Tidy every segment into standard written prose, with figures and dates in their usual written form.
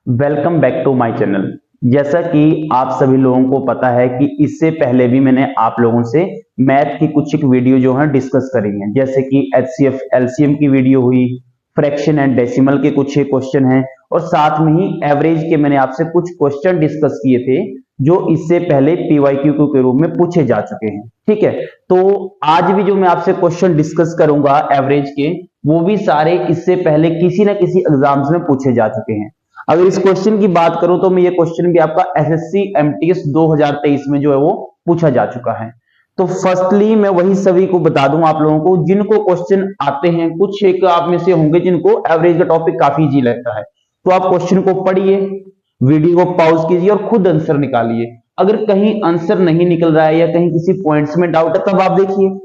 Welcome back to my channel. जैसा कि आप सभी लोगों को पता है कि इससे पहले भी मैंने आप लोगों से मैथ की कुछ एक वीडियो जो है डिस्कस करी है, जैसे कि एचसीएफ एलसीएम की वीडियो हुई, फ्रैक्शन एंड डेसिमल के कुछ एक क्वेश्चन हैं और साथ में ही एवरेज के मैंने आपसे कुछ क्वेश्चन डिस्कस किए थे जो इससे पहले पीवाईक्यू के रूप में पूछे जा चुके हैं। ठीक है, तो आज भी जो मैं आपसे क्वेश्चन डिस्कस करूंगा एवरेज के, वो भी सारे इससे पहले किसी ना किसी एग्जाम्स में पूछे जा चुके हैं। अगर इस क्वेश्चन की बात करूं तो मैं ये क्वेश्चन भी आपका एसएससी एमटीएस 2023 में जो है वो पूछा जा चुका है। तो फर्स्टली मैं वही सभी को बता दूं आप लोगों को जिनको क्वेश्चन आते हैं, कुछ एक आप में से होंगे जिनको एवरेज का टॉपिक काफी इजी लगता है, तो आप क्वेश्चन को पढ़िए, वीडियो को पॉज कीजिए और खुद आंसर निकालिए। अगर कहीं आंसर नहीं निकल रहा है या कहीं किसी पॉइंट्स में डाउट है तब आप देखिए।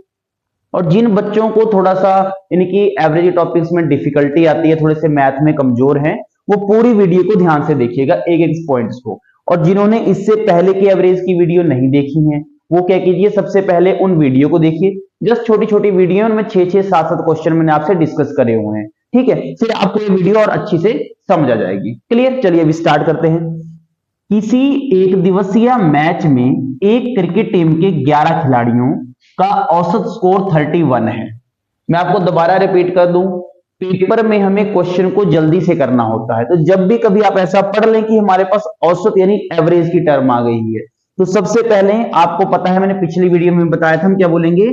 और जिन बच्चों को थोड़ा सा यानी कि एवरेज टॉपिक्स में डिफिकल्टी आती है, थोड़े से मैथ में कमजोर हैं, वो पूरी वीडियो को ध्यान से देखिएगा, एक एक पॉइंट्स को। और जिन्होंने इससे पहले की एवरेज की वीडियो नहीं देखी है वो क्या कीजिए, सबसे पहले उन वीडियो को देखिए। जस्ट छोटी छोटी वीडियो में 6-6 7-7 क्वेश्चन मैंने आपसे डिस्कस करे हुए हैं। ठीक है, फिर आपको ये वीडियो और अच्छी से समझ आ जाएगी। क्लियर, चलिए अभी स्टार्ट करते हैं। किसी एक दिवसीय मैच में एक क्रिकेट टीम के 11 खिलाड़ियों का औसत स्कोर 31 है। मैं आपको दोबारा रिपीट कर दूं, पेपर में हमें क्वेश्चन को जल्दी से करना होता है, तो जब भी कभी आप ऐसा पढ़ लें कि हमारे पास औसत यानी एवरेज की टर्म आ गई है, तो सबसे पहले आपको पता है, मैंने पिछली वीडियो में बताया था, हम क्या बोलेंगे,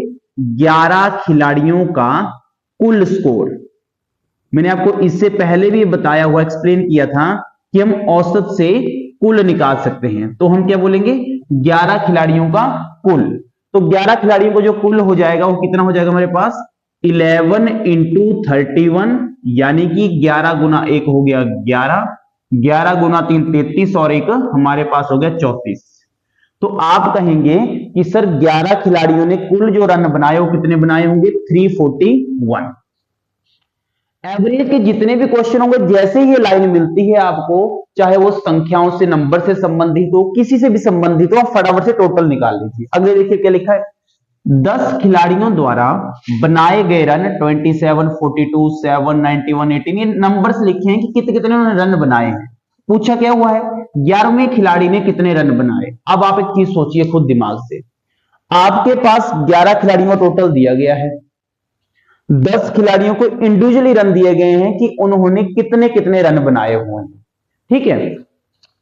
11 खिलाड़ियों का कुल स्कोर। मैंने आपको इससे पहले भी बताया हुआ, एक्सप्लेन किया था कि हम औसत से कुल निकाल सकते हैं, तो हम क्या बोलेंगे, 11 खिलाड़ियों का कुल। तो 11 खिलाड़ियों को जो कुल हो जाएगा वो कितना हो जाएगा हमारे पास, 11 इंटू 31, यानी कि 11 गुना 1 हो गया 11, 11 गुना 3 33 और एक हमारे पास हो गया 34। तो आप कहेंगे कि सर 11 खिलाड़ियों ने कुल जो रन बनाए वो कितने बनाए होंगे, 341। एवरेज के जितने भी क्वेश्चन होंगे, जैसे ही ये लाइन मिलती है आपको, चाहे वो संख्याओं से, नंबर से संबंधित हो, किसी से भी संबंधित हो, आप फटाफट से टोटल निकाल लीजिए। अगले देखिए क्या लिखा है, 10 खिलाड़ियों द्वारा बनाए गए रन 27, 42, 7, 91, 18, ये नंबर्स लिखे हैं कि कितने कितने उन्होंने रन बनाए हैं। पूछा क्या हुआ है, 11वें खिलाड़ी ने कितने रन बनाए। अब आप एक चीज सोचिए खुद दिमाग से, आपके पास 11 खिलाड़ियों का टोटल दिया गया है, 10 खिलाड़ियों को इंडिविजुअली रन दिए गए हैं कि उन्होंने कितने कितने रन बनाए हुए हैं। ठीक है,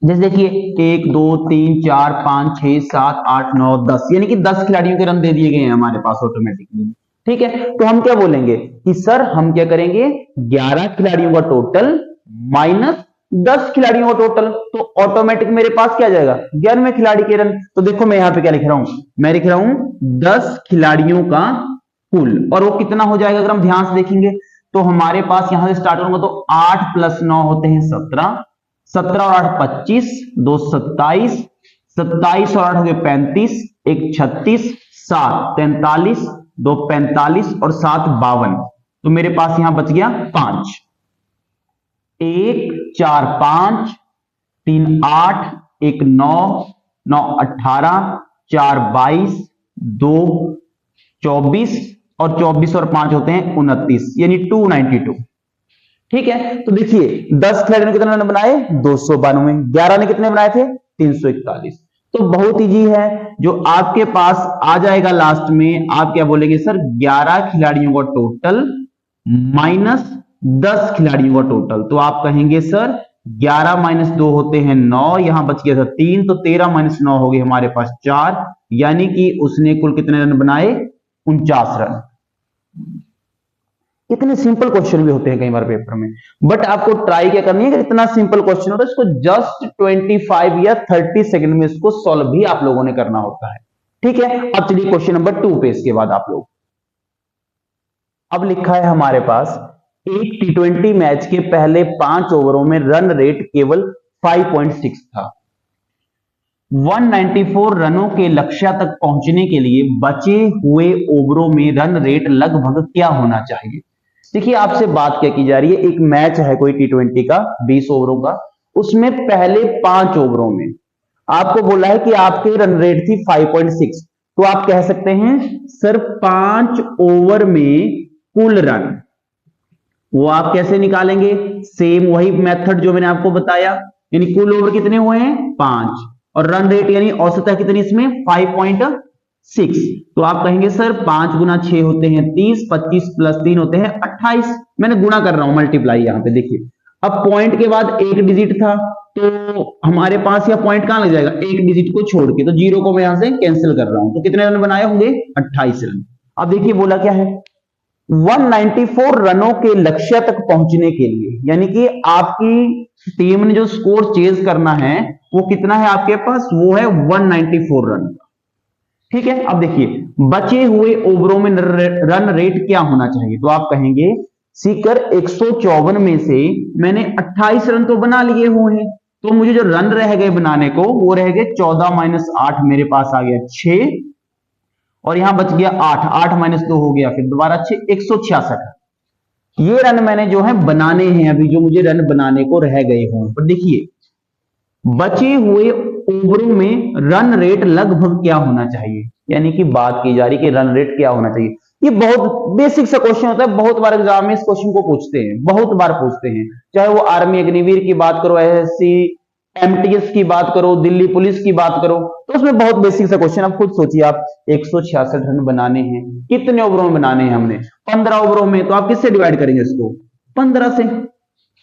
जैसे देखिए 1 2 3 4 5 6 7 8 9 10, यानी कि 10 खिलाड़ियों के रन दे दिए गए हैं हमारे पास ऑटोमेटिकली। ठीक है, तो हम क्या बोलेंगे कि सर हम क्या करेंगे, 11 खिलाड़ियों का टोटल माइनस 10 खिलाड़ियों का टोटल, तो ऑटोमेटिक मेरे पास क्या जाएगा, 11वें खिलाड़ी के रन। तो देखो मैं यहां पे क्या लिख रहा हूं, मैं लिख रहा हूं 10 खिलाड़ियों का कुल, और वो कितना हो जाएगा अगर हम ध्यान से देखेंगे, तो हमारे पास यहां से स्टार्ट होगा, तो 8 + 9 होते हैं 17, 17 और 8 25, 2 27, 27 और 8 हो गए 35, 1 36, 7 43, 2 45 और 7 52। तो मेरे पास यहां बच गया 5, 1 4 5, 3 8, 1 9, 9 18, 4 22, 2 24 और 24 और 5 होते हैं 29, यानी 292। ठीक है, तो देखिए 10 खिलाड़ियों ने कितने रन बनाए, 292, 11 ने कितने बनाए थे, 341। तो बहुत इजी है, जो आपके पास आ जाएगा लास्ट में, आप क्या बोलेंगे, सर 11 खिलाड़ियों का टोटल माइनस 10 खिलाड़ियों का टोटल। तो आप कहेंगे सर 11 - 2 होते हैं 9, यहां बच गया था 3, तो 13 - 9 हो गए हमारे पास 4, यानी कि उसने कुल कितने रन बनाए, 49 रन। इतने सिंपल क्वेश्चन भी होते हैं कई बार पेपर में, बट आपको ट्राई क्या करनी है कि इतना सिंपल क्वेश्चन होता है इसको जस्ट 25 या 30 सेकंड में इसको सॉल्व भी आप लोगों ने करना होता है। ठीक है, अब चलिए क्वेश्चन नंबर 2 पे इसके बाद आप लोग, अब लिखा है हमारे पास, एक T20 मैच के पहले 5 ओवरों में रन रेट केवल 5.6 था। 194 रनों के लक्ष्य तक पहुंचने के लिए बचे हुए ओवरों में रन रेट लगभग क्या होना चाहिए। देखिए आपसे बात क्या की जा रही है, एक मैच है कोई T20 का 20 ओवरों का, उसमें पहले 5 ओवरों में आपको बोला है कि आपकी रन रेट थी 5.6, तो आप कह सकते हैं सर 5 ओवर में कुल रन, वो आप कैसे निकालेंगे, सेम वही मेथड जो मैंने आपको बताया, यानी कुल ओवर कितने हुए हैं 5, और रन रेट यानी औसत है कितनी इसमें 5.6। तो आप कहेंगे सर 5 गुना 6 होते हैं 30, 25 प्लस 3 होते हैं 28। मैंने गुणा कर रहा हूं मल्टीप्लाई, यहां पे देखिए अब पॉइंट के बाद एक डिजिट था तो हमारे पास यह पॉइंट कहां लग जाएगा, एक डिजिट को छोड़ के, तो जीरो को मैं यहां से कैंसिल कर रहा हूं। तो कितने रन बनाए होंगे 28 रन। अब देखिए बोला क्या है 194 रनों के लक्ष्य तक पहुंचने के लिए, यानी कि आपकी टीम ने जो स्कोर चेज करना है वो कितना है आपके पास, वो है 194 रन का। ठीक है, अब देखिए बचे हुए ओवरों में रन रेट क्या होना चाहिए, तो आप कहेंगे सीकर 154 में से मैंने 28 रन तो बना लिए हुए हैं, तो मुझे जो रन रह गए बनाने को वो रह गए 14 माइनस 8, मेरे पास आ गया 6, और यहां बच गया 8, 8 माइनस 2 हो गया फिर दोबारा 6, 166। ये रन मैंने जो है बनाने हैं अभी, जो मुझे रन बनाने को रह गए हों। पर देखिए बचे हुए ओवरों में रन रेट लगभग क्या होना चाहिए, यानी कि बात की जा रही कि रन रेट क्या होना चाहिए। ये बहुत बेसिक सा क्वेश्चन होता है, बहुत बार एग्जाम में इस क्वेश्चन को पूछते हैं, बहुत बार पूछते हैं, चाहे वो आर्मी अग्निवीर की बात करो, एसएससी एमटीएस की बात करो, दिल्ली पुलिस की बात करो, तो उसमें बहुत बेसिक सा क्वेश्चन। आप खुद सोचिए, आप 166 रन बनाने हैं, कितने ओवरों में बनाने हैं हमने 15 ओवरों में, तो आप किससे डिवाइड करेंगे इसको 15 से,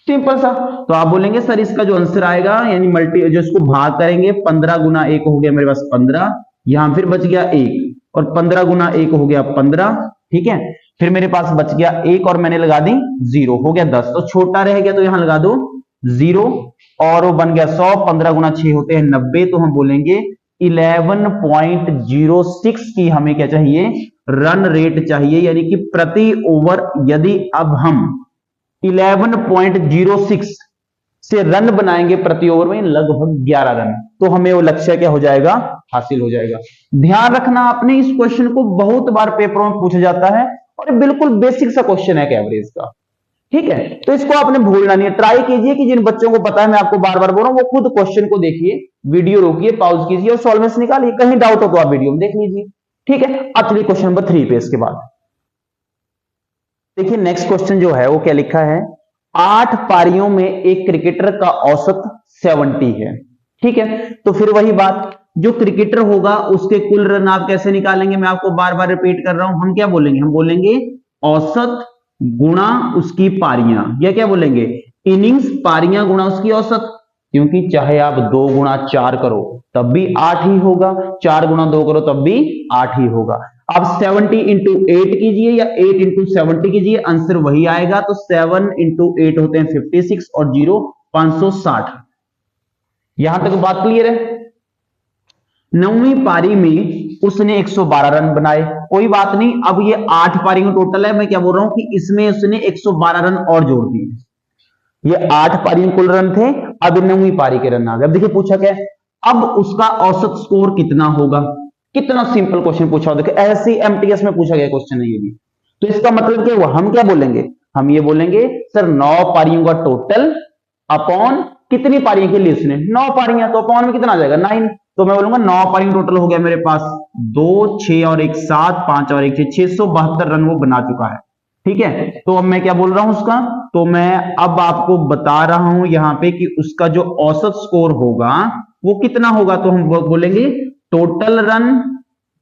सिंपल सा। तो आप बोलेंगे सर इसका जो आंसर आएगा यानी मल्टी जो इसको भाग करेंगे 15 गुना 1 हो गया मेरे पास 15, यहां फिर बच गया 1, और 15 गुना 1 हो गया 15, ठीक है, फिर मेरे पास बच गया 1 और मैंने लगा दी 0, हो गया 10, तो छोटा रह गया तो यहां लगा दो 0, और वो बन गया 100, 15 गुना 6 होते हैं 90, तो हम बोलेंगे 11.06 की हमें क्या चाहिए, रन रेट चाहिए, यानी कि प्रति ओवर यदि अब हम 11.06 से रन बनाएंगे प्रति ओवर में लगभग 11 रन, तो हमें वो लक्ष्य क्या हो जाएगा, हासिल हो जाएगा। ध्यान रखना आपने, इस क्वेश्चन को बहुत बार पेपरों में पूछा जाता है और बिल्कुल बेसिक सा क्वेश्चन है एवरेज का, ठीक है, तो इसको आपने भूलना नहीं है। ट्राई कीजिए कि जिन बच्चों को पता है, मैं आपको बार बार बोल रहा हूं, वो खुद क्वेश्चन को देखिए, वीडियो रोकिए, पॉज कीजिए और सॉल्वेंस निकालिए, कहीं डाउट हो तो आप वीडियो में देख लीजिए, ठीक है। अब चलिए क्वेश्चन नंबर 3 पे। इसके बाद देखिए नेक्स्ट क्वेश्चन जो है वो क्या लिखा है, 8 पारियों में एक क्रिकेटर का औसत 70 है, ठीक है, तो फिर वही बात, जो क्रिकेटर होगा उसके कुल रन आप कैसे निकालेंगे, मैं आपको बार बार रिपीट कर रहा हूं, हम क्या बोलेंगे, हम बोलेंगे औसत गुणा उसकी पारियां, या क्या बोलेंगे इनिंग्स पारियां गुणा उसकी औसत, क्योंकि चाहे आप 2 गुणा 4 करो तब भी 8 ही होगा, 4 गुणा 2 करो तब भी 8 ही होगा। आप 70 इंटू 8 कीजिए या 8 इंटू 70 कीजिए, आंसर वही आएगा। तो 7 इंटू 8 होते हैं 56 और 0 560। यहां तक बात क्लियर है। 9वीं पारी में उसने 112 रन बनाए, कोई बात नहीं, अब ये 8 पारी में टोटल है, मैं क्या बोल रहा हूं कि इसमें उसने 112 रन और जोड़ दिए। ये 8 पारी में कुल रन थे, अब 9वीं पारी के रन आ गए। अब देखिए पूछा क्या है, अब उसका औसत स्कोर कितना होगा, कितना सिंपल क्वेश्चन पूछा, देखिए एसएससी एमटीएस में पूछा गया क्वेश्चन है ये भी। तो इसका मतलब क्या हुआ, हम क्या बोलेंगे, हम ये बोलेंगे सर 9 पारियों का टोटल अपॉन कितनी पारियां खेली उसने, 9 पारियां, तो अपॉन में कितना आ जाएगा 9, तो मैं बोलूंगा 9 पारी टोटल हो गया मेरे पास 2 6 और 1 7 5 और 1 6 672 रन वो बना चुका है, ठीक है। तो अब मैं क्या बोल रहा हूं उसका, तो मैं अब आपको बता रहा हूं यहां पे कि उसका जो औसत स्कोर होगा वो कितना होगा, तो हम बोलेंगे टोटल रन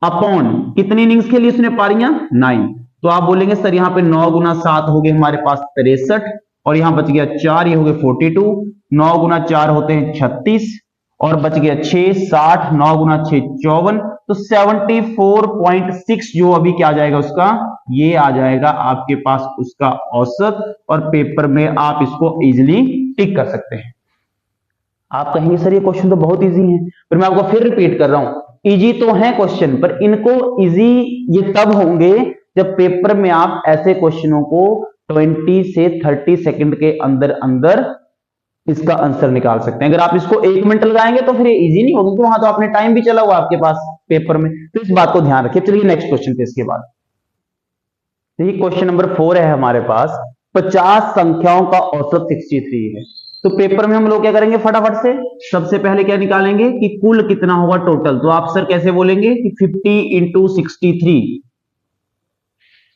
अपॉन कितनी इनिंग्स खेली उसने पारियां 9, तो आप बोलेंगे सर यहां पे 9 गुना 7 हो गए हमारे पास 63, और यहां बच गया 4, ये हो गए 42, 9 गुना 4 होते हैं 36 और बच गया 6 60, 9 गुना 6 54, तो 74.6 जो अभी क्या आ जाएगा उसका, ये आ जाएगा आपके पास उसका औसत, और पेपर में आप इसको इजीली टिक कर सकते हैं। आप कहेंगे सर ये क्वेश्चन तो बहुत इजी है, पर मैं आपको फिर रिपीट कर रहा हूं, इजी तो है क्वेश्चन, पर इनको इजी ये तब होंगे जब पेपर में आप ऐसे क्वेश्चनों को 20 से 30 सेकंड के अंदर अंदर इसका आंसर निकाल सकते हैं। अगर आप इसको 1 मिनट लगाएंगे तो फिर ये इजी नहीं होगी, तो वहां तो आपने टाइम भी चला हुआ आपके पास पेपर में, तो इस बात को ध्यान रखिए। चलिए नेक्स्ट क्वेश्चन पे इसके बाद देखिए क्वेश्चन नंबर 4 है हमारे पास, 50 संख्याओं का औसत 63 है। तो पेपर में हम लोग क्या करेंगे, फटाफट से सबसे पहले क्या निकालेंगे कि कुल कितना होगा टोटल, तो आप सर कैसे बोलेंगे कि 50 इंटू 63,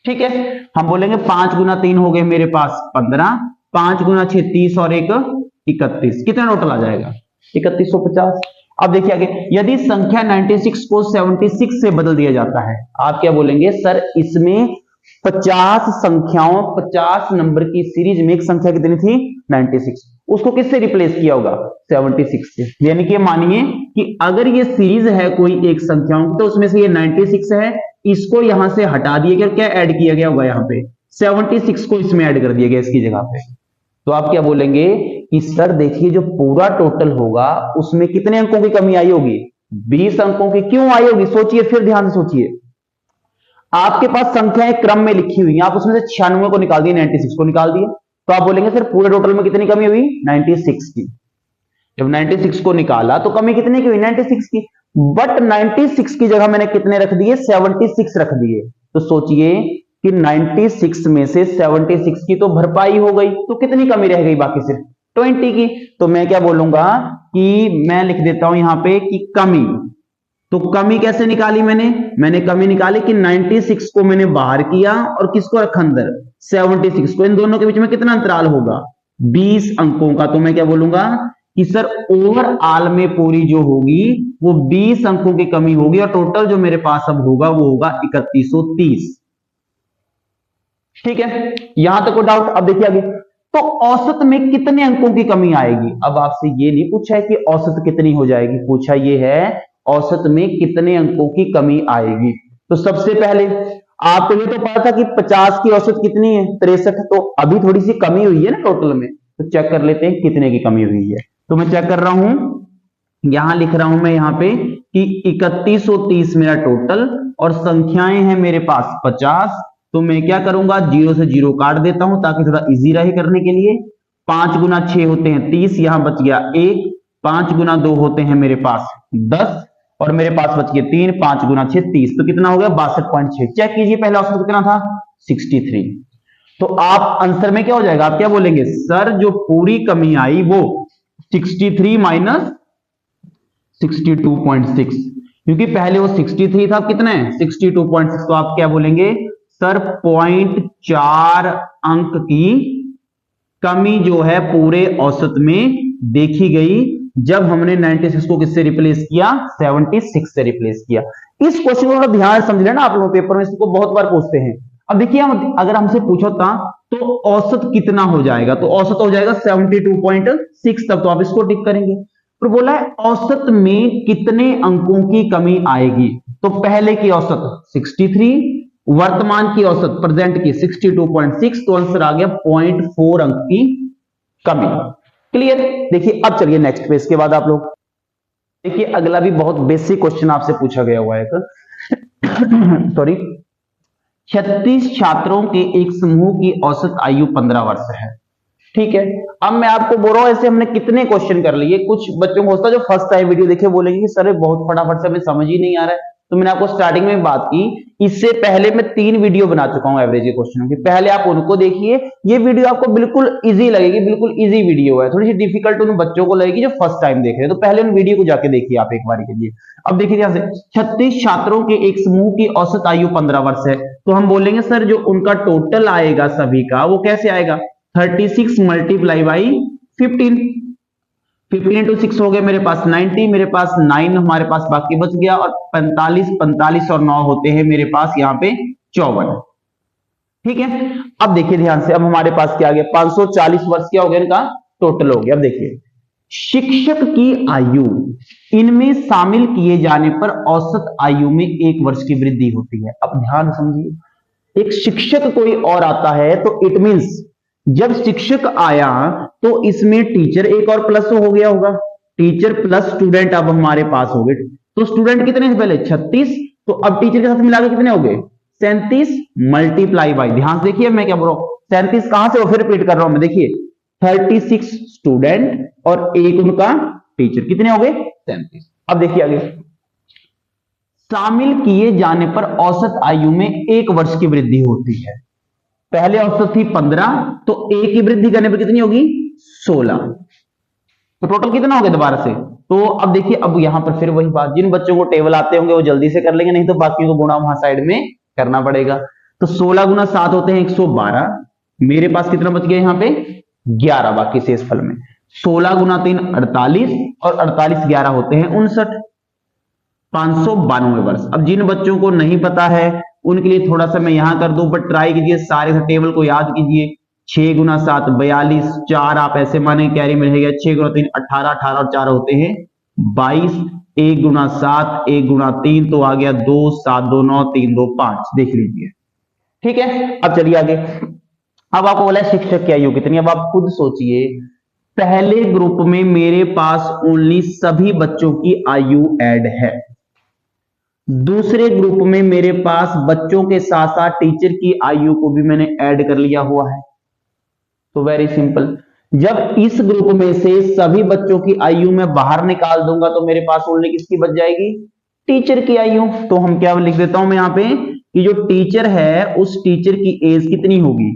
ठीक है, हम बोलेंगे 5 गुना 3 हो गए मेरे पास 15, 5 गुना 6 30 और 1 31, कितना टोटल आ जाएगा 3150। अब देखिए आगे, यदि संख्या 96 को 76 से बदल दिया जाता है, आप क्या बोलेंगे सर इसमें 50 संख्याओं 50 नंबर की सीरीज में एक संख्या कितनी थी 96, उसको किससे रिप्लेस किया होगा 76 से। यानी कि मानिए कि अगर ये सीरीज है कोई एक संख्याओं की, तो उसमें से ये 96 है, इसको यहां से हटा दिया गया, क्या ऐड किया गया होगा यहाँ पे 76 को इसमें ऐड कर दिया गया इसकी जगह पे। तो आप क्या बोलेंगे कि सर देखिए जो पूरा टोटल होगा उसमें कितने अंकों की कमी आई होगी 20 अंकों की। क्यों आई होगी सोचिए, फिर ध्यान से सोचिए। आपके पास संख्याएं क्रम में लिखी हुई हैं, आप उसमें से 96 को निकाल दिए 96 को निकाल दिए, तो आप बोलेंगे सर पूरे टोटल में कितनी कमी हुई 96 की। जब 96 को निकाला तो कमी कितने की हुई 96 की, बट 96 की जगह मैंने कितने रख दिए 76 रख दिए। तो सोचिए कि 96 में से 76 की तो भरपाई हो गई, तो कितनी कमी रह गई बाकी सिर्फ 20 की। तो मैं क्या बोलूंगा कि मैं लिख देता हूं यहां पे कि कमी। तो कमी कैसे निकाली मैंने कमी निकाली कि 96 को मैंने बाहर किया और किसको रखा अंदर 76 को। इन दोनों के बीच में कितना अंतराल होगा 20 अंकों का। तो मैं क्या बोलूंगा कि सर ओवरऑल में पूरी जो होगी वो 20 अंकों की कमी होगी, और टोटल जो मेरे पास अब होगा वो होगा 3130। ठीक है, यहां तक कोई डाउट। अब देखिए आगे, तो औसत में कितने अंकों की कमी आएगी। अब आपसे ये नहीं पूछा है कि औसत कितनी हो जाएगी, पूछा ये है औसत में कितने अंकों की कमी आएगी। तो सबसे पहले आपको ये तो पता था कि 50 की औसत कितनी है 63, तो अभी थोड़ी सी कमी हुई है ना टोटल में, तो चेक कर लेते हैं कितने की कमी हुई है। तो मैं चेक कर रहा हूं, यहां लिख रहा हूं मैं यहां पे कि 3130 मेरा टोटल, और संख्याएं हैं मेरे पास 50। तो मैं क्या करूंगा 0 से 0 काट देता हूं ताकि थोड़ा इजी रहे करने के लिए। 5 गुना 6 होते हैं 30, यहां बच गया 1। 5 गुना 2 होते हैं मेरे पास 10, और मेरे पास बच गए 3। 5 गुना 6 30, तो कितना हो गया 62.6। चेक कीजिए पहले औसत कितना था 63। तो आप आंसर में क्या हो जाएगा, आप क्या बोलेंगे सर जो पूरी कमी आई वो 63 माइनस 62.6, क्योंकि पहले वो 63 था, कितना है 62.6। तो आप क्या बोलेंगे सर 0.4 अंक की कमी जो है पूरे औसत में देखी गई जब हमने 96 को किससे रिप्लेस किया 76 से रिप्लेस किया। इस क्वेश्चन को थोड़ा ध्यान से समझ लेना, आप लोग पेपर में इसको बहुत बार पूछते हैं। अब देखिए अगर हमसे पूछो था तो औसत कितना हो जाएगा, तो औसत हो जाएगा 72.6 तक, तो आप इसको टिक करेंगे। तो बोला है औसत में कितने अंकों की कमी आएगी, तो पहले की औसत 63, वर्तमान की औसत प्रेजेंट की 62.6, तो आंसर आ गया 0.4 अंक की कमी। क्लियर। देखिए अब चलिए नेक्स्ट पेज के बाद आप लोग देखिए, अगला भी बहुत बेसिक क्वेश्चन आपसे पूछा गया हुआ है सॉरी 36 छात्रों के एक समूह की औसत आयु 15 वर्ष है। ठीक है, अब मैं आपको बोल रहा हूं ऐसे हमने कितने क्वेश्चन कर लिए। कुछ बच्चों को होता है जो फर्स्ट टाइम वीडियो देखे बोलेंगे कि सर बहुत फटाफट से हमें समझ ही नहीं आ रहा है। तो मैंने आपको स्टार्टिंग में बात की, इससे पहले मैं 3 वीडियो बना चुका हूं एवरेज के क्वेश्चनों की, पहले आप उनको देखिए। ये वीडियो आपको बिल्कुल इजी लगेगी, बिल्कुल इजी वीडियो है, थोड़ी सी डिफिकल्ट उन बच्चों को लगेगी जो फर्स्ट टाइम देख रहे हैं। तो पहले उन वीडियो को जाके देखिए आप एक बार के लिए। अब देखिए ध्यान से, 36 छात्रों के एक समूह की औसत आयु 15 वर्ष है, तो हम बोलेंगे सर जो उनका टोटल आएगा सभी का वो कैसे आएगा 36 मल्टीप्लाई बाई 15। 15 इंटू 6 हो गए मेरे पास 90, मेरे पास 9 हमारे पास बाकी बच गया, और 45 और 9 होते हैं मेरे पास यहाँ पे 54। ठीक है, अब देखिए ध्यान से, अब हमारे पास क्या आ गया 540 वर्ष क्या हो गया इनका टोटल हो गया। अब देखिए शिक्षक की आयु, इनमें शामिल किए जाने पर औसत आयु में 1 वर्ष की वृद्धि होती है। अब ध्यान समझिए, एक शिक्षक कोई और आता है तो इट मींस जब शिक्षक आया तो इसमें टीचर एक और प्लस हो गया होगा, टीचर प्लस स्टूडेंट अब हमारे पास हो गए। तो स्टूडेंट कितने हैं पहले 36, तो अब टीचर के साथ मिलाकर कितने हो गए 37 मल्टीप्लाई बाई, ध्यान से देखिए मैं क्या बोल रहा हूं 37 कहां से हो, फिर रिपीट कर रहा हूं मैं, देखिए 36 स्टूडेंट और एक उनका टीचर, कितने हो गए 37। अब देखिए आगे, शामिल किए जाने पर औसत आयु में 1 वर्ष की वृद्धि होती है। पहले औसत थी 15, तो 1 की वृद्धि करने पर कितनी होगी 16, तो टोटल कितना हो गया दोबारा से। तो अब देखिए, अब यहां पर फिर वही बात, जिन बच्चों को टेबल आते होंगे वो जल्दी से कर लेंगे, नहीं तो बाकी को गुणा वहां साइड में करना पड़ेगा। तो 16 गुना 7 होते हैं 112, मेरे पास कितना बच गया यहाँ पे 11 बाकी शेषफल में। 16 गुना 3 48 और 48 11 होते हैं 59, 592 वर्ष। अब जिन बच्चों को नहीं पता है उनके लिए थोड़ा सा मैं यहां कर दूं, बट ट्राई कीजिए, सारे टेबल को याद कीजिए। 6 गुना 7 42, 4 आप ऐसे माने कैरी में रहेगा, 6 गुना 3 18, 18 और 4 होते हैं 22, 1 गुना 7 1 गुना 3 तो आ गया 2, 7 2 9 3 2 5, देख लीजिए। ठीक है, अब चलिए आगे। अब आपको बोला शिक्षक की आयु कितनी, अब आप खुद सोचिए। पहले ग्रुप में मेरे पास ओनली सभी बच्चों की आयु ऐड है, दूसरे ग्रुप में मेरे पास बच्चों के साथ साथ टीचर की आयु को भी मैंने ऐड कर लिया हुआ है। तो वेरी सिंपल, जब इस ग्रुप में से सभी बच्चों की आयु मैं बाहर निकाल दूंगा तो मेरे पास ओनली किसकी बच जाएगी, टीचर की आयु। तो हम क्या लिख देता हूं मैं यहां पे कि जो टीचर है उस टीचर की एज कितनी होगी,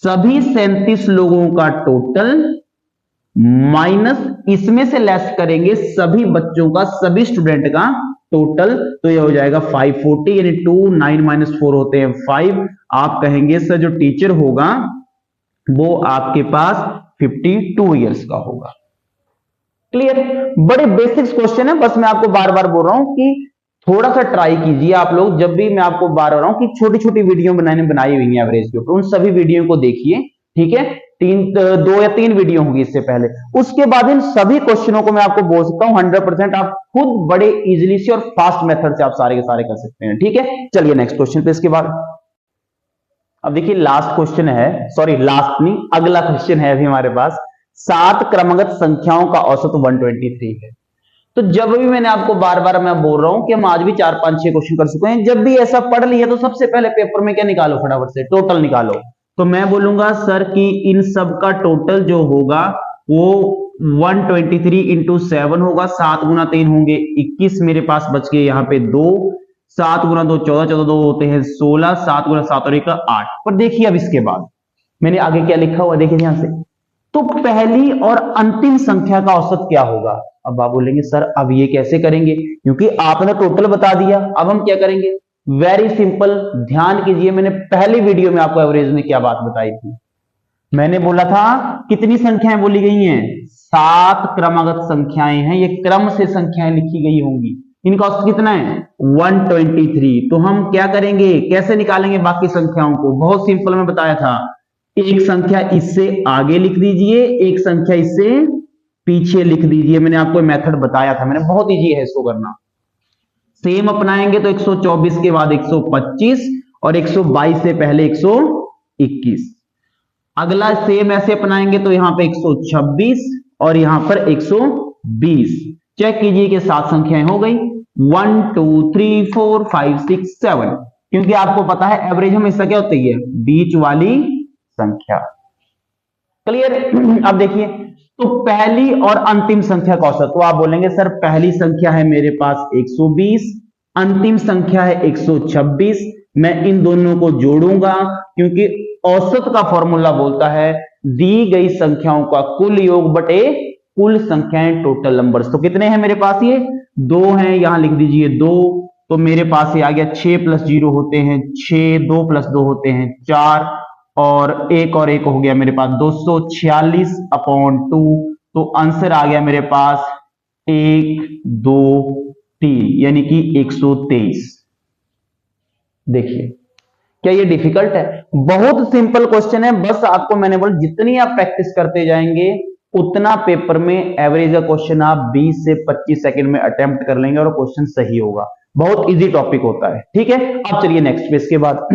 सभी 37 लोगों का टोटल माइनस इसमें से लेस करेंगे सभी बच्चों का, सभी स्टूडेंट का टोटल, तो ये हो जाएगा 540, यानी 2 9 माइनस 4 होते हैं 5। आप कहेंगे सर जो टीचर होगा वो आपके पास 52 इयर्स का होगा। क्लियर, बड़े बेसिक्स क्वेश्चन है, बस मैं आपको बार बार बोल रहा हूं कि थोड़ा सा ट्राई कीजिए आप लोग। जब भी मैं आपको बार बार रहा हूं कि छोटी छोटी वीडियो बनाई हुई है एवरेज के ऊपर, उन सभी वीडियो को देखिए। ठीक है, 2 या 3 वीडियो होगी इससे पहले, उसके बाद इन सभी क्वेश्चनों को मैं आपको बोल सकता हूं 100% आप खुद बड़े इजीली से और फास्ट मेथड से आप सारे के सारे कर सकते हैं। ठीक है, चलिए नेक्स्ट क्वेश्चन पे। इसके बाद अब देखिए लास्ट क्वेश्चन है, सॉरी लास्ट नहीं, अगला क्वेश्चन है अभी हमारे पास। 7 क्रमगत संख्याओं का औसत 123 है। तो जब भी मैंने आपको बार बार मैं बोल रहा हूं कि हम आज भी 4 5 6 क्वेश्चन कर चुके हैं, जब भी ऐसा पढ़ लिया तो सबसे पहले पेपर में क्या निकालो, फटाफट से टोटल निकालो। तो मैं बोलूंगा सर कि इन सब का टोटल जो होगा वो 123 इंटू 7 होगा, 7 गुना 3 होंगे 21, मेरे पास बच गए यहाँ पे 2, 7 गुना 2 14, 14 2 होते हैं 16, 7 गुना 7 और 1 8। पर देखिए अब इसके बाद मैंने आगे क्या लिखा हुआ, देखिए ध्यान से। तो पहली और अंतिम संख्या का औसत क्या होगा। अब आप बोलेंगे सर अब ये कैसे करेंगे, क्योंकि आपने टोटल बता दिया, अब हम क्या करेंगे। वेरी सिंपल, ध्यान कीजिए, मैंने पहली वीडियो में आपको एवरेज में क्या बात बताई थी। मैंने बोला था कितनी संख्याएं बोली गई हैं, 7 क्रमागत संख्याएं हैं, ये क्रम से संख्याएं लिखी गई होंगी, इनका औसत कितना है 123। तो हम क्या करेंगे, कैसे निकालेंगे बाकी संख्याओं को, बहुत सिंपल मैं बताया था। एक संख्या इससे आगे लिख दीजिए, एक संख्या इससे पीछे लिख दीजिए, मैंने आपको मेथड बताया था, मैंने बहुत इजी है इसको करना। सेम अपनाएंगे तो 124 के बाद 125 और 122 से पहले 121। अगला सेम ऐसे अपनाएंगे तो यहां पे 126 और यहां पर 120। चेक कीजिए कि 7 संख्याएं हो गई, 1 2 3 4 5 6 7, क्योंकि आपको पता है एवरेज हमेशा क्या होती है, बीच वाली संख्या। क्लियर, अब देखिए तो पहली और अंतिम संख्या का औसत, तो आप बोलेंगे सर पहली संख्या है मेरे पास 120, अंतिम संख्या है 126, मैं इन दोनों को जोड़ूंगा क्योंकि औसत का फॉर्मूला बोलता है दी गई संख्याओं का कुल योग बटे कुल संख्याएं टोटल नंबर्स। तो कितने हैं मेरे पास, ये 2 हैं, यहां लिख दीजिए 2, तो मेरे पास ये आ गया 6 प्लस 0 होते हैं 6, 2 प्लस 2 होते हैं 4 और 1 और 1 हो गया मेरे पास 246/2। तो आंसर आ गया मेरे पास 1 2 3 यानी कि 123। देखिए क्या ये डिफिकल्ट है, बहुत सिंपल क्वेश्चन है, बस आपको मैंने बोला जितनी आप प्रैक्टिस करते जाएंगे उतना पेपर में एवरेज का क्वेश्चन आप 20 से 25 सेकंड में अटेम्प्ट कर लेंगे और क्वेश्चन सही होगा। बहुत इजी टॉपिक होता है। ठीक है, अब चलिए नेक्स्ट पे। इसके बाद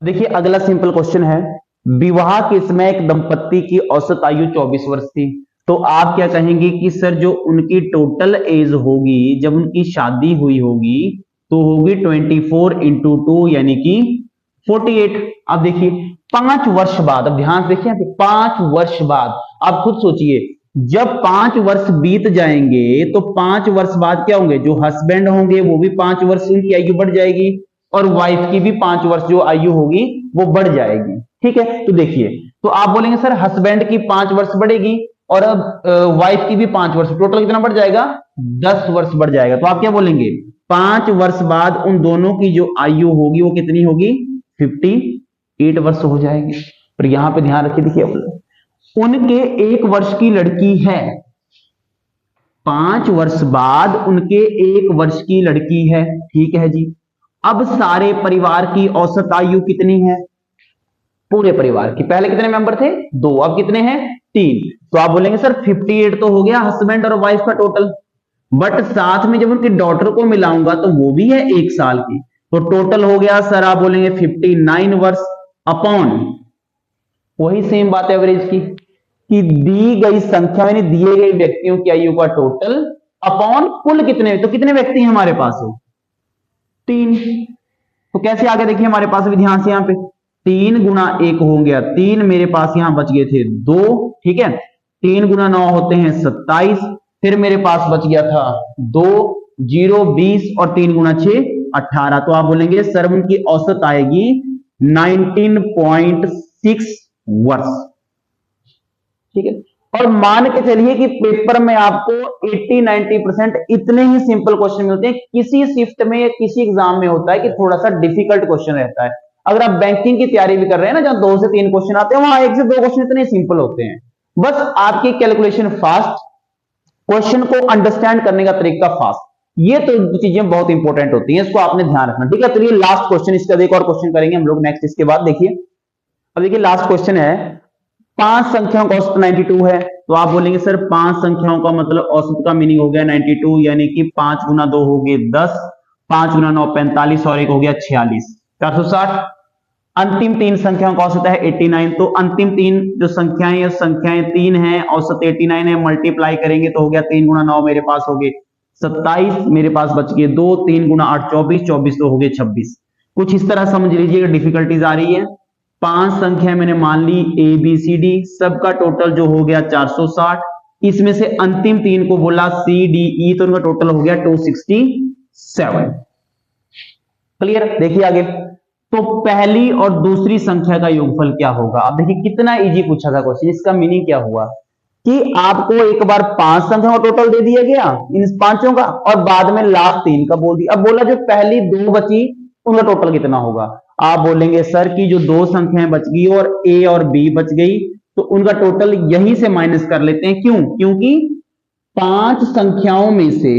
देखिए अगला सिंपल क्वेश्चन है, विवाह के समय एक दंपत्ति की औसत आयु 24 वर्ष थी। तो आप क्या कहेंगे कि सर जो उनकी टोटल एज होगी जब उनकी शादी हुई होगी तो होगी 24 इंटू 2 यानी कि 48। अब देखिए 5 वर्ष बाद, अब ध्यान से देखिए 5 वर्ष बाद, आप खुद सोचिए जब 5 वर्ष बीत जाएंगे तो 5 वर्ष बाद क्या होंगे, जो हस्बैंड होंगे वो भी 5 वर्ष उनकी आयु बढ़ जाएगी और वाइफ की भी 5 वर्ष जो आयु होगी वो बढ़ जाएगी। ठीक है, तो देखिए तो आप बोलेंगे सर हस्बैंड की 5 वर्ष बढ़ेगी और अब वाइफ की भी 5 वर्ष, टोटल कितना बढ़ जाएगा 10 वर्ष बढ़ जाएगा। तो आप क्या बोलेंगे 5 वर्ष बाद उन दोनों की जो आयु होगी वो कितनी होगी 58 वर्ष हो जाएगी। पर यहां पे ध्यान रखिए, देखिए उनके 1 वर्ष की लड़की है, 5 वर्ष बाद उनके 1 वर्ष की लड़की है, ठीक है जी। अब सारे परिवार की औसत आयु कितनी है? पूरे परिवार की, पहले कितने मेंबर थे? 2, अब कितने हैं? 3। तो आप बोलेंगे सर 58 तो हो गया हस्बैंड और वाइफ का टोटल, बट साथ में जब उनकी डॉटर को मिलाऊंगा तो वो भी है 1 साल की, तो टोटल हो गया सर आप बोलेंगे 59 वर्ष अपॉन, वही सेम बात है एवरेज की, कि दी गई संख्या यानी दिए गए व्यक्तियों की आयु का टोटल अपॉन कुल कितने, तो कितने व्यक्ति हैं हमारे पास हो? 3। तो कैसे आगे देखिए हमारे पास भी ध्यान से, यहां पे 3 गुना 1 हो गया 3, मेरे पास यहां बच गए थे 2, ठीक है। 3 गुना 9 होते हैं 27, फिर मेरे पास बच गया था 2, 0, 20 और 3 गुना 6 18। तो आप बोलेंगे सर उनकी औसत आएगी 19.6 वर्ष, ठीक है। और मान के चलिए कि पेपर में आपको 80-90% इतने ही सिंपल क्वेश्चन मिलते हैं, किसी शिफ्ट में या किसी एग्जाम में होता है कि थोड़ा सा डिफिकल्ट क्वेश्चन रहता है। अगर आप बैंकिंग की तैयारी भी कर रहे हैं ना, जहां 2 से 3 क्वेश्चन आते हैं, वहां 1 से 2 क्वेश्चन इतने सिंपल होते हैं, बस आपकी कैलकुलेशन फास्ट, क्वेश्चन को अंडरस्टैंड करने का तरीका फास्ट, ये तो चीजें बहुत इंपॉर्टेंट होती हैं, इसको आपने ध्यान रखना, ठीक है। चलिए लास्ट क्वेश्चन, इसका एक और क्वेश्चन करेंगे हम लोग नेक्स्ट, इसके बाद देखिए। अब देखिए लास्ट क्वेश्चन है, 5 संख्याओं का औसत 92 है, तो आप बोलेंगे सर 5 संख्याओं का मतलब औसत का मीनिंग हो गया 92, यानी कि 5 गुना 2 हो गए 10, 5 गुना 9 45 और एक हो गया 46, 460। अंतिम 3 संख्याओं का औसत है 89, तो अंतिम 3 जो संख्याएं 3 है, औसत 89 है, मल्टीप्लाई करेंगे तो हो गया 3 गुना 9 मेरे पास हो गए 27, मेरे पास बच गए 2, 3 गुना 8 24, 24 तो हो गए 26। कुछ इस तरह समझ लीजिएगा, डिफिकल्टीज आ रही है। 5 संख्या मैंने मान ली ए बी सी डी, सबका टोटल जो हो गया 460, इसमें से अंतिम 3 को बोला सी डी ई, तो उनका टोटल हो गया 267। क्लियर? देखिए आगे, तो पहली और दूसरी संख्या का योगफल क्या होगा? अब देखिए कितना इजी पूछा था क्वेश्चन, इसका मीनिंग क्या हुआ कि आपको एक बार 5 संख्याओं का टोटल दे दिया गया इन पांचों का, और बाद में लास्ट 3 का बोल दिया। अब बोला जो पहली 2 बची उनका टोटल कितना होगा? आप बोलेंगे सर की जो 2 संख्याएं बच गई और ए और बी बच गई, तो उनका टोटल यहीं से माइनस कर लेते हैं। क्यों? क्योंकि 5 संख्याओं में से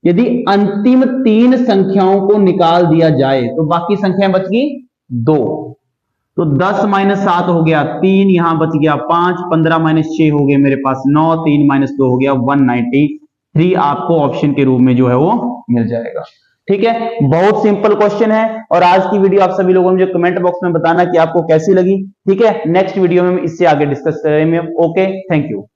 यदि अंतिम 3 संख्याओं को निकाल दिया जाए तो बाकी संख्याएं बच गई 2, तो 10 माइनस 7 हो गया 3, यहां बच गया 5, 15 माइनस 6 हो गए मेरे पास 9, 3 माइनस 2 हो गया 193, आपको ऑप्शन के रूप में जो है वो मिल जाएगा। ठीक है, बहुत सिंपल क्वेश्चन है। और आज की वीडियो आप सभी लोगों ने मुझे कमेंट बॉक्स में बताना कि आपको कैसी लगी। ठीक है, नेक्स्ट वीडियो में हम इससे आगे डिस्कस करेंगे। Okay, thank you.